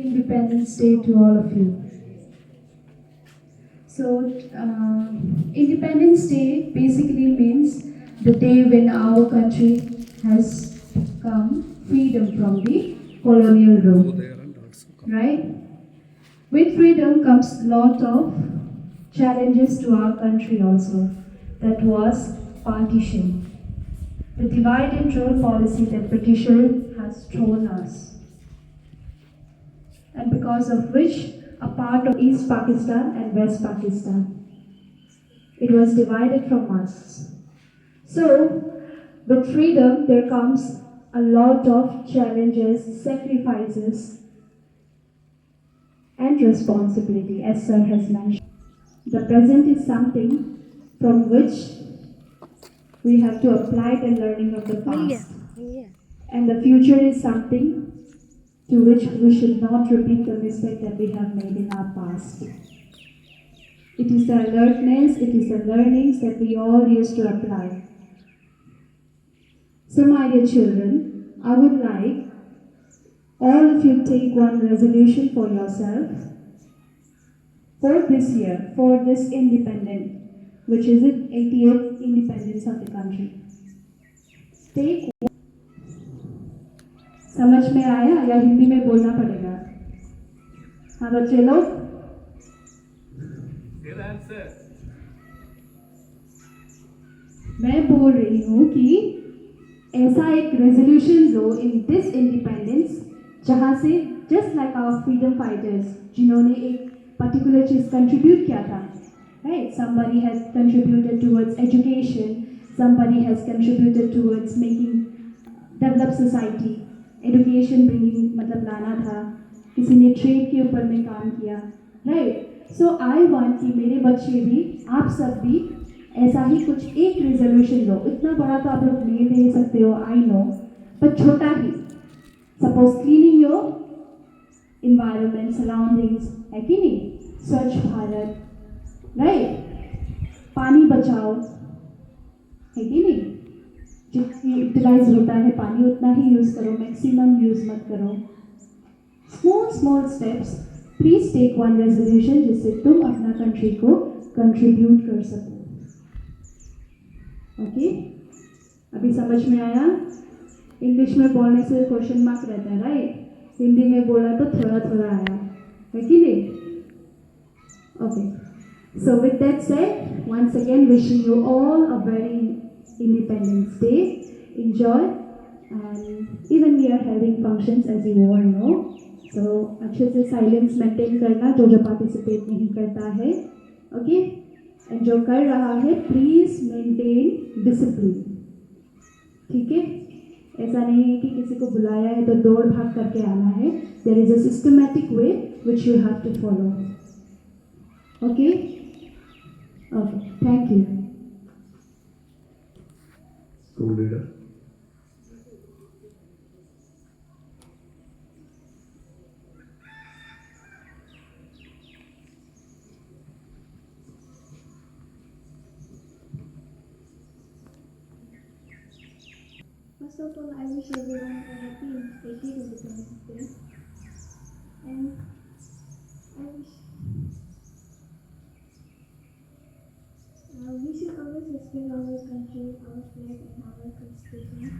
Independence Day to all of you. So, Independence Day basically means the day when our country has come freedom from the colonial rule, right? With freedom comes a lot of challenges to our country also. That was partition, the divide and rule policy that Britisher has thrown us, and because of which a part of East Pakistan and West Pakistan, it was divided from us. So, with freedom, there comes a lot of challenges, sacrifices, and responsibility, as Sir has mentioned. The present is something from which we have to apply the learning of the past. And the future is something to which we should not repeat the mistake that we have made in our past. It is the alertness, it is the learnings that we all used to apply. So, my dear children, I would like all of you take one resolution for yourself for this year, for this independent, which is the 88th independence of the country. Take. समझ में आया या हिंदी में बोलना पड़ेगा? हाँ बच्चे लोग, मैं बोल रही हूँ कि ऐसा एक रेजोल्यूशन लो इन दिस इंडिपेंडेंस जहाँ से just like our freedom fighters जिन्होंने एक पर्टिकुलर चीज कंट्रीब्यूट किया था, right? Somebody has contributed towards education, somebody has contributed towards making develop society. Education bringing मतलब लाना था, किसी ने ट्रेड के ऊपर में काम किया, राइट? सो आई वांट कि मेरे बच्चे भी, आप सब भी ऐसा ही कुछ एक रेजोल्यूशन लो. इतना बड़ा तो आप लोग नहीं दे सकते हो, आई नो, पर छोटा ही. Suppose cleaning your environment surroundings, है कि नहीं? स्वच्छ भारत, राइट? पानी बचाओ, है कि नहीं? जितनी यूटिलाइज होता है पानी उतना ही यूज़ करो, मैक्सिमम यूज़ मत करो. Small steps, please take one resolution जिससे तुम अपना कंट्री को कंट्रीब्यूट कर सको. ओके, अभी समझ में आया? इंग्लिश में बोलने से क्वेश्चन मार्क रहता है, राइट? हिंदी में बोला तो थोड़ा थोड़ा आया, है कि नहीं? Okay, so with that said, once again wishing you all a very Independence Day. Enjoy, and even we are having functions as you all know. So अच्छे से साइलेंस मेंटेन करना जो पार्टिसिपेट नहीं करता है, ओके? एंड जो कर रहा है प्लीज मेंटेन डिसिप्लिन, ठीक है? ऐसा नहीं है कि किसी को बुलाया है तो दौड़ भाग करके आना है. There is a systematic way which you have to follow. Okay, okay, thank you. School leader. First of all, I wish everyone a happy and healthy Independence Day. And I wish we should always respect our country, our flag, and our constitution.